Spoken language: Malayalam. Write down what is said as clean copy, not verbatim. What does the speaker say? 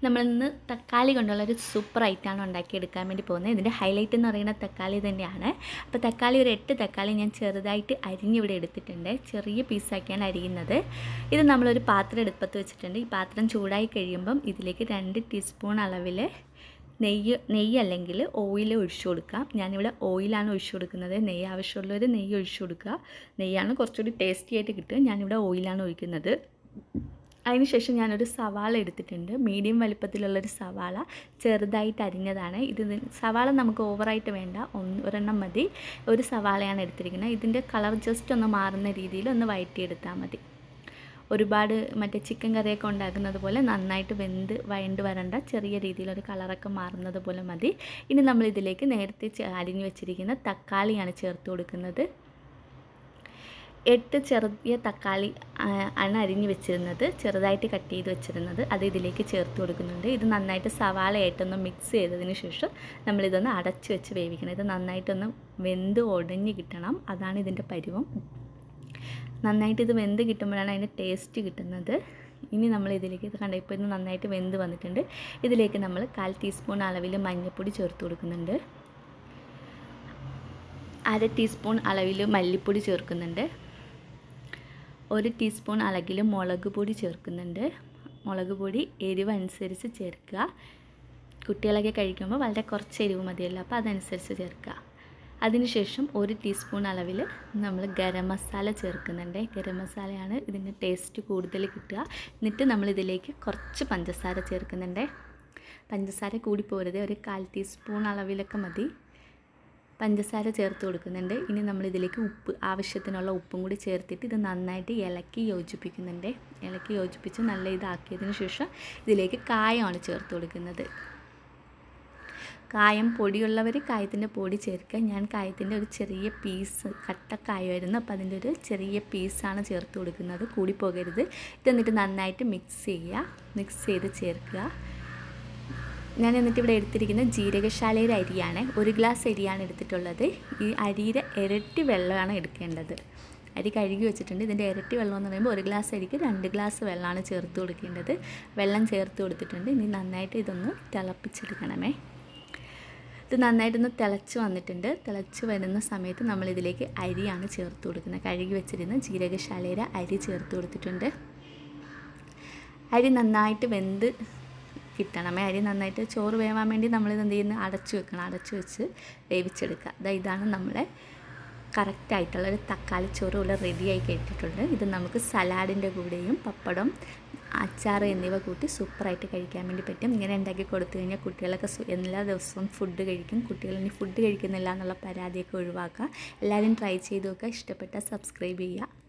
നമ്മളിന്ന് തക്കാളി കൊണ്ടുള്ളൊരു സൂപ്പർ ഐറ്റമാണ് ഉണ്ടാക്കിയെടുക്കാൻ വേണ്ടി പോകുന്നത്. ഇതിൻ്റെ ഹൈലൈറ്റ് എന്ന് പറയുന്നത് തക്കാളി തന്നെയാണ്. അപ്പോൾ തക്കാളി ഒരു 8 തക്കാളി ഞാൻ ചെറുതായിട്ട് അരിഞ്ഞിവിടെ എടുത്തിട്ടുണ്ട്. ചെറിയ പീസാക്കിയാണ് അരിയുന്നത്. ഇത് നമ്മളൊരു പാത്രം എടുപ്പത്ത് വെച്ചിട്ടുണ്ട്. ഈ പാത്രം ചൂടായി കഴിയുമ്പം ഇതിലേക്ക് 2 ടീസ്പൂൺ അളവിൽ നെയ്യ് അല്ലെങ്കിൽ ഓയിൽ ഒഴിച്ചു കൊടുക്കാം. ഞാനിവിടെ ഓയിലാണ് ഒഴിച്ചു കൊടുക്കുന്നത്. നെയ്യ് ആവശ്യമുള്ളവർ നെയ്യ് ഒഴിച്ചു കൊടുക്കുക. നെയ്യാണ് കുറച്ചുകൂടി ടേസ്റ്റി ആയിട്ട് കിട്ടുക. ഞാനിവിടെ ഓയിലാണ് ഒഴിക്കുന്നത്. അതിനുശേഷം ഞാനൊരു സവാള എടുത്തിട്ടുണ്ട്. മീഡിയം വലിപ്പത്തിലുള്ളൊരു സവാള ചെറുതായിട്ട് അരിഞ്ഞതാണ്. സവാള നമുക്ക് ഓവറായിട്ട് വേണ്ട, ഒരെണ്ണം മതി. ഒരു സവാളയാണ് എടുത്തിരിക്കുന്നത്. ഇതിൻ്റെ കളർ ജസ്റ്റ് ഒന്ന് മാറുന്ന രീതിയിൽ ഒന്ന് വഴറ്റിയെടുത്താൽ മതി. ഒരുപാട് മറ്റേ ചിക്കൻ കറിയൊക്കെ ഉണ്ടാക്കുന്നത് പോലെ നന്നായിട്ട് വഴണ്ട് വരണ്ട, ചെറിയ രീതിയിലൊരു കളറൊക്കെ മാറുന്നത് പോലെ മതി. ഇനി നമ്മളിതിലേക്ക് നേരത്തെ അരിഞ്ഞു വെച്ചിരിക്കുന്ന തക്കാളിയാണ് ചേർത്ത് കൊടുക്കുന്നത്. 8 ചെറിയ തക്കാളി ആണ് അരിഞ്ഞ് വെച്ചിരുന്നത്, ചെറുതായിട്ട് കട്ട് ചെയ്ത് വെച്ചിരുന്നത്. അത് ഇതിലേക്ക് ചേർത്ത് കൊടുക്കുന്നുണ്ട്. ഇത് നന്നായിട്ട് സവാളയായിട്ടൊന്ന് മിക്സ് ചെയ്തതിന് ശേഷം നമ്മളിതൊന്ന് അടച്ച് വെച്ച് വേവിക്കണം. ഇത് നന്നായിട്ടൊന്ന് വെന്ത് ഉടഞ്ഞ് കിട്ടണം. അതാണ് ഇതിൻ്റെ പരുവം. നന്നായിട്ട് ഇത് വെന്ത് കിട്ടുമ്പോഴാണ് അതിൻ്റെ ടേസ്റ്റ് കിട്ടുന്നത്. ഇനി നമ്മളിതിലേക്ക് ഇത് കണ്ട ഇപ്പോൾ ഇത് നന്നായിട്ട് വെന്ത് വന്നിട്ടുണ്ട്. ഇതിലേക്ക് നമ്മൾ 1/4 ടീസ്പൂൺ അളവിൽ മഞ്ഞൾപ്പൊടി ചേർത്ത് കൊടുക്കുന്നുണ്ട്. 1/2 ടീസ്പൂൺ അളവിൽ മല്ലിപ്പൊടി ചേർക്കുന്നുണ്ട്. 1 ടീസ്പൂൺ അളവിൽ മുളക് പൊടി ചേർക്കുന്നുണ്ട്. മുളക് പൊടി എരിവ് അനുസരിച്ച് ചേർക്കുക. കുട്ടികളൊക്കെ കഴിക്കുമ്പോൾ വളരെ കുറച്ച് എരിവ് മതിയല്ലോ, അപ്പോൾ അതനുസരിച്ച് ചേർക്കുക. അതിനുശേഷം 1 ടീസ്പൂൺ അളവിൽ നമ്മൾ ഗരം മസാല ചേർക്കുന്നുണ്ട്. ഗരം മസാലയാണ് ഇതിൻ്റെ ടേസ്റ്റ് കൂടുതൽ കിട്ടുക. എന്നിട്ട് നമ്മളിതിലേക്ക് കുറച്ച് പഞ്ചസാര ചേർക്കുന്നുണ്ട്. പഞ്ചസാര കൂടി പോരുത്, ഒരു 1/4 ടീസ്പൂൺ അളവിലൊക്കെ മതി. പഞ്ചസാര ചേർത്ത് കൊടുക്കുന്നുണ്ട്. ഇനി നമ്മളിതിലേക്ക് ആവശ്യത്തിനുള്ള ഉപ്പും കൂടി ചേർത്തിട്ട് ഇത് നന്നായിട്ട് ഇളക്കി യോജിപ്പിക്കുന്നുണ്ട്. ഇളക്കി യോജിപ്പിച്ച് നല്ല ഇതാക്കിയതിന് ശേഷം ഇതിലേക്ക് കായമാണ് ചേർത്ത് കൊടുക്കുന്നത്. കായം പൊടിയുള്ളവർ കായത്തിൻ്റെ പൊടി ചേർക്കുക. ഞാൻ കായത്തിൻ്റെ ഒരു ചെറിയ പീസ് കട്ടക്കായമായിരുന്നു, അപ്പോൾ അതിൻ്റെ ഒരു ചെറിയ പീസാണ് ചേർത്ത് കൊടുക്കുന്നത്. കൂടി പോകരുത്. ഇതെന്നിട്ട് നന്നായിട്ട് മിക്സ് ചെയ്ത് ചേർക്കുക. ഞാൻ എന്നിട്ട് ഇവിടെ എടുത്തിരിക്കുന്നത് ജീരകശാലയുടെ അരിയാണ്. 1 ഗ്ലാസ് അരിയാണ് എടുത്തിട്ടുള്ളത്. ഈ അരിയുടെ ഇരട്ടി വെള്ളമാണ് എടുക്കേണ്ടത്. അരി കഴുകി വെച്ചിട്ടുണ്ട്. ഇതിൻ്റെ ഇരട്ടി വെള്ളം എന്ന് പറയുമ്പോൾ 1 ഗ്ലാസ് അരിക്ക് 2 ഗ്ലാസ് വെള്ളമാണ് ചേർത്ത് കൊടുക്കേണ്ടത്. വെള്ളം ചേർത്ത് കൊടുത്തിട്ടുണ്ട്. ഇനി നന്നായിട്ട് ഇതൊന്ന് തിളപ്പിച്ചെടുക്കണമേ. ഇത് നന്നായിട്ടൊന്ന് തിളച്ച് വന്നിട്ടുണ്ട്. തിളച്ച് വരുന്ന സമയത്ത് നമ്മളിതിലേക്ക് അരിയാണ് ചേർത്ത് കൊടുക്കുന്നത്. കഴുകി വെച്ചിരുന്ന ജീരകശാലയുടെ അരി ചേർത്ത് കൊടുത്തിട്ടുണ്ട്. അരി നന്നായിട്ട് വെന്ത് കിട്ടണമേ. അരി നന്നായിട്ട് ചോറ് വേവാൻ വേണ്ടി നമ്മളിത് എന്ത് ചെയ്യുന്നത്, അടച്ചു വെക്കണം. അടച്ചു വെച്ച് വേവിച്ചെടുക്കുക. ഇതാണ് നമ്മളെ കറക്റ്റായിട്ടുള്ളൊരു തക്കാളി ചോറ് ഇവിടെ റെഡിയായി കേട്ടിട്ടുണ്ട്. ഇത് നമുക്ക് സലാഡിൻ്റെ കൂടെയും പപ്പടം, അച്ചാർ എന്നിവ കൂട്ടി സൂപ്പറായിട്ട് കഴിക്കാൻ വേണ്ടി പറ്റും. ഇങ്ങനെ ഉണ്ടാക്കി കൊടുത്തു കഴിഞ്ഞാൽ കുട്ടികളൊക്കെ എല്ലാ ദിവസവും ഫുഡ് കഴിക്കും. കുട്ടികൾ ഇനി ഫുഡ് കഴിക്കുന്നില്ല എന്നുള്ള പരാതിയൊക്കെ ഒഴിവാക്കുക. എല്ലാവരും ട്രൈ ചെയ്ത് നോക്കുക. ഇഷ്ടപ്പെട്ടാൽ സബ്സ്ക്രൈബ് ചെയ്യുക.